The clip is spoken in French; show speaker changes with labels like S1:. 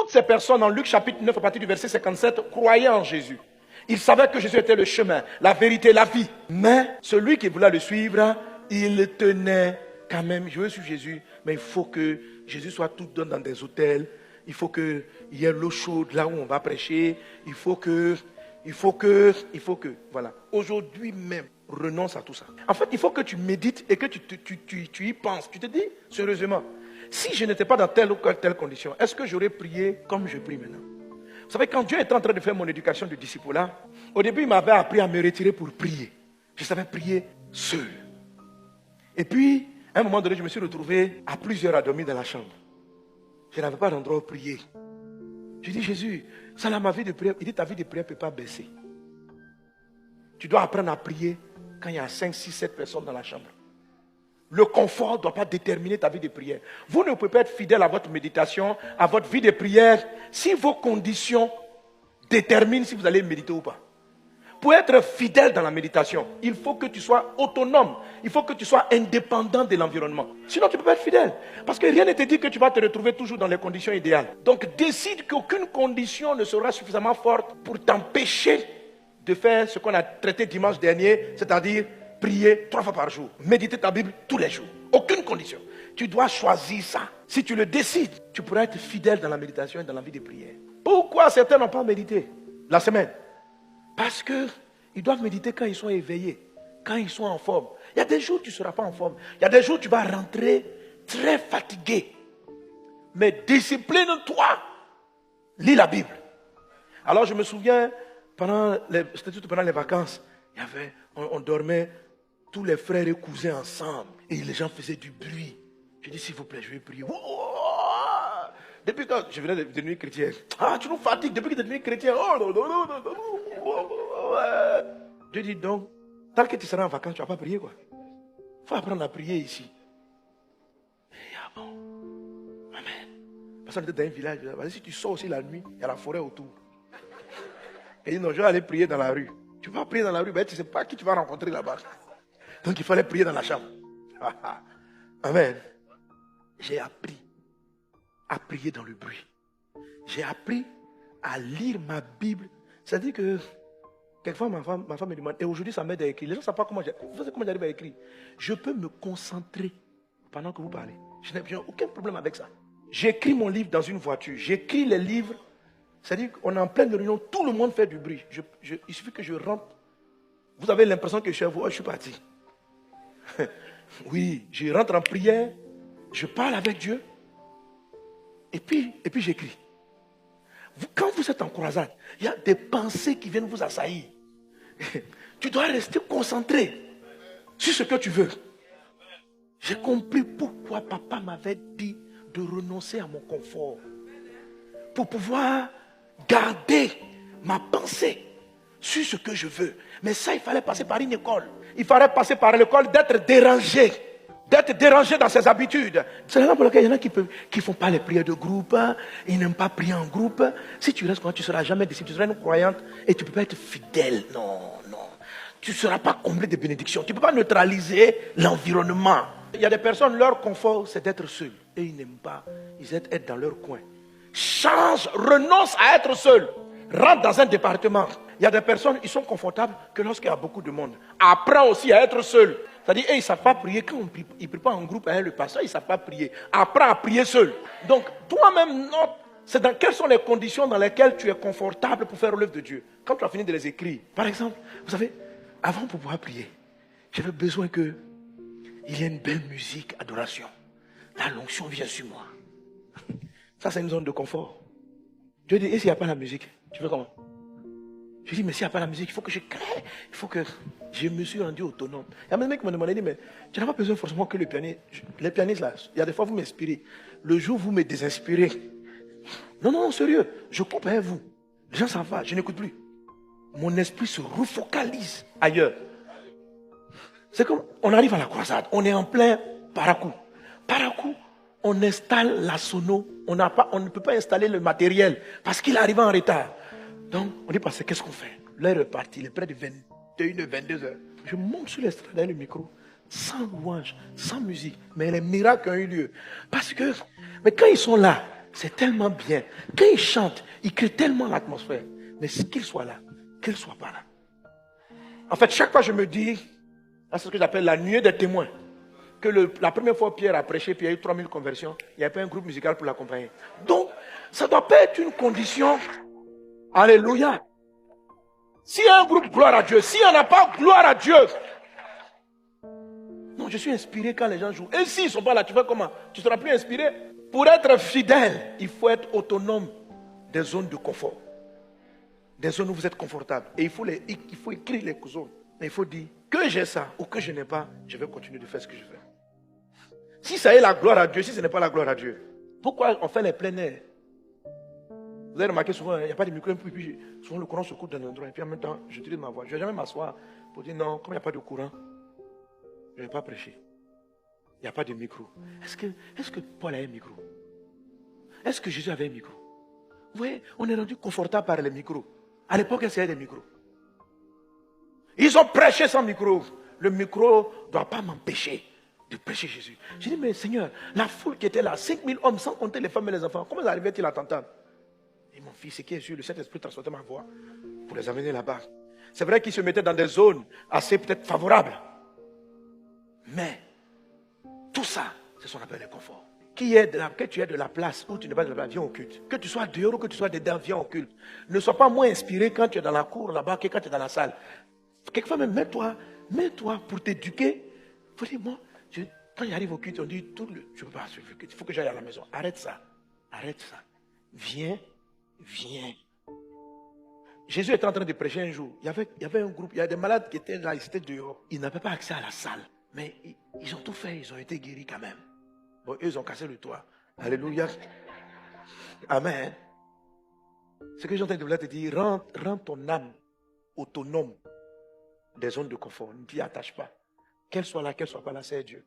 S1: Toutes ces personnes en Luc chapitre 9 à partir du verset 57 croyaient en Jésus. Ils savaient que Jésus était le chemin, la vérité, la vie. Mais celui qui voulait le suivre, il tenait quand même, je veux suivre Jésus, mais il faut que Jésus soit tout le temps dans des hôtels. Il faut qu'il y ait l'eau chaude là où on va prêcher. Il faut que, voilà. Aujourd'hui même, renonce à tout ça. En fait, il faut que tu médites et que tu y penses. Tu te dis, sérieusement, si je n'étais pas dans telle ou telle condition, est-ce que j'aurais prié comme je prie maintenant? Vous savez, quand Dieu était en train de faire mon éducation de disciple là, au début, il m'avait appris à me retirer pour prier. Je savais prier seul. Et puis, à un moment donné, je me suis retrouvé à plusieurs à dormir dans la chambre. Je n'avais pas d'endroit où prier. Je dis, Jésus, ça là, ma vie de prière, il dit, ta vie de prière ne peut pas baisser. Tu dois apprendre à prier quand il y a 5, 6, 7 personnes dans la chambre. Le confort ne doit pas déterminer ta vie de prière. Vous ne pouvez pas être fidèle à votre méditation, à votre vie de prière, si vos conditions déterminent si vous allez méditer ou pas. Pour être fidèle dans la méditation, il faut que tu sois autonome. Il faut que tu sois indépendant de l'environnement. Sinon, tu ne peux pas être fidèle. Parce que rien ne te dit que tu vas te retrouver toujours dans les conditions idéales. Donc, décide qu'aucune condition ne sera suffisamment forte pour t'empêcher de faire ce qu'on a traité dimanche dernier, c'est-à-dire prier 3 fois par jour, méditer ta Bible tous les jours. Aucune condition. Tu dois choisir ça. Si tu le décides, tu pourras être fidèle dans la méditation et dans la vie de prière. Pourquoi certains n'ont pas médité la semaine? Parce qu'ils doivent méditer quand ils sont éveillés, quand ils sont en forme. Il y a des jours où tu ne seras pas en forme. Il y a des jours où tu vas rentrer très fatigué. Mais discipline-toi. Lis la Bible. Alors je me souviens, pendant les vacances, on dormait tous les frères et cousins ensemble. Et les gens faisaient du bruit. Je dis, s'il vous plaît, je vais prier. Depuis quand je venais de devenir chrétien, tu nous fatigues depuis que tu es devenu chrétien. Je dis donc, tant que tu seras en vacances, tu ne vas pas prier quoi. Il faut apprendre à prier ici. Et bon. Amen. Parce qu'on était dans un village. Si tu sors aussi la nuit, il y a la forêt autour. Et il dit non, je vais aller prier dans la rue. Tu vas prier dans la rue, mais tu ne sais pas qui tu vas rencontrer là-bas. Donc il fallait prier dans la chambre. Amen. J'ai appris à prier dans le bruit. J'ai appris à lire ma Bible. C'est-à-dire que quelquefois ma femme me demande, et aujourd'hui ça m'aide à écrire. Les gens ne savent pas comment j'arrive à écrire. Je peux me concentrer pendant que vous parlez. Je n'ai aucun problème avec ça. J'écris mon livre dans une voiture. J'écris les livres. C'est-à-dire qu'on est en pleine réunion, tout le monde fait du bruit. Il suffit que je rentre. Vous avez l'impression que je suis à vous, je suis parti. Oui, je rentre en prière, je parle avec Dieu, et puis j'écris. Quand vous êtes en croisade, il y a des pensées qui viennent vous assaillir. Tu dois rester concentré sur ce que tu veux. J'ai compris pourquoi papa m'avait dit de renoncer à mon confort. Pour pouvoir garder ma pensée sur ce que je veux. Mais ça, il fallait passer par une école. Il fallait passer par l'école d'être dérangé. D'être dérangé dans ses habitudes. C'est la raison pour laquelle il y en a qui ne font pas les prières de groupe. Ils n'aiment pas prier en groupe. Si tu restes comme ça, tu ne seras jamais disciple. Tu seras une croyante et tu ne peux pas être fidèle. Non. Tu ne seras pas comblé de bénédictions. Tu ne peux pas neutraliser l'environnement. Il y a des personnes, leur confort, c'est d'être seul. Et ils n'aiment pas. Ils être dans leur coin. Change, renonce à être seul. Rentre dans un département. Il y a des personnes, ils sont confortables que lorsqu'il y a beaucoup de monde. Apprends aussi à être seul. C'est-à-dire, ils ne savent pas prier. Quand ils ne prient pas en groupe avec le pasteur, ils ne savent pas prier. Apprends à prier seul. Donc, toi-même, note, c'est dans quelles sont les conditions dans lesquelles tu es confortable pour faire l'œuvre de Dieu. Quand tu as fini de les écrire. Par exemple, vous savez, avant pour pouvoir prier, j'avais besoin qu'il y ait une belle musique, adoration. La l'onction vient sur moi. Ça, c'est une zone de confort. Dieu dit, et s'il n'y a pas la musique, tu veux comment? Je dis, mais s'il n'y a pas la musique, il faut que je crée. Il faut que je me suis rendu autonome. Il y a même un mec qui m'a demandé, mais tu n'as pas besoin forcément que le pianiste. Les pianistes, là, il y a des fois, vous m'inspirez. Le jour où vous me désinspirez. Non, sérieux. Je coupe avec vous. Les gens s'en vont, je n'écoute plus. Mon esprit se refocalise ailleurs. C'est comme, on arrive à la croisade, on est en plein Parakou. Parakou, on installe la sono, on ne peut pas installer le matériel parce qu'il arrive en retard. Donc, on dit, parce que qu'est-ce qu'on fait? L'heure est partie, il est près de 21h, 22h. Je monte sur l'estrade avec le micro, sans louange, sans musique. Mais les miracles ont eu lieu. Parce que, mais quand ils sont là, C'est tellement bien. Quand il chante, il crée tellement l'atmosphère. Mais qu'il soit là, qu'il ne soit pas là. En fait, chaque fois je me dis, c'est ce que j'appelle la nuée des témoins. Que la première fois Pierre a prêché, puis il y a eu 3000 conversions, il n'y avait pas un groupe musical pour l'accompagner. Donc, ça ne doit pas être une condition. Alléluia. S'il y a un groupe, gloire à Dieu. S'il n'y en a pas, gloire à Dieu. Non, je suis inspiré quand les gens jouent. Et s'ils ne sont pas là, tu fais comment? Tu ne seras plus inspiré. Pour être fidèle, il faut être autonome des zones de confort. Des zones où vous êtes confortable. Et il faut écrire les zones. Mais il faut dire, que j'ai ça ou que je n'ai pas, je vais continuer de faire ce que je fais. Si ça est la gloire à Dieu, si ce n'est pas la gloire à Dieu, pourquoi on fait les plein air? Vous avez remarqué souvent, il n'y a pas de micro, et puis souvent le courant se coupe dans un endroit, et puis en même temps, j'utilise ma voix. Je ne vais jamais m'asseoir pour dire non, comme il n'y a pas de courant, je ne vais pas prêcher. Il n'y a pas de micro. Est-ce que Paul a un micro? Est-ce que Jésus avait un micro? Vous voyez, on est rendu confortable par les micros. À l'époque, il y avait des micros. Ils ont prêché sans micro. Le micro ne doit pas m'empêcher de prêcher Jésus. J'ai dit, mais Seigneur, la foule qui était là, 5000 hommes, sans compter les femmes et les enfants, comment arrivaient-ils à t'entendre? Et mon fils, c'est qui est sûr, le Saint-Esprit transportait ma voix pour les amener là-bas. C'est vrai qu'ils se mettaient dans des zones assez peut-être favorables. Mais tout ça, c'est ce qu'on appelle le confort. Que tu aies de la place ou tu n'es pas de la place, viens au culte. Que tu sois dehors ou que tu sois dedans, viens au culte. Ne sois pas moins inspiré quand tu es dans la cour là-bas que quand tu es dans la salle. Quelquefois même, mets-toi pour t'éduquer. Il faut dire, moi, quand j'arrive au culte, on dit, je ne peux pas suivre le culte, il faut que j'aille à la maison. Arrête ça. Viens. Jésus était en train de prêcher un jour. Il y avait un groupe, il y a des malades qui étaient là, ils étaient dehors. Ils n'avaient pas accès à la salle. Mais ils ont tout fait, ils ont été guéris quand même. Bon, eux, ils ont cassé le toit. Alléluia. Amen. Ce que j'entends de te dire, rends ton âme autonome des zones de confort. Ne t'y attache pas. Qu'elle soit là, qu'elle soit pas là, c'est Dieu.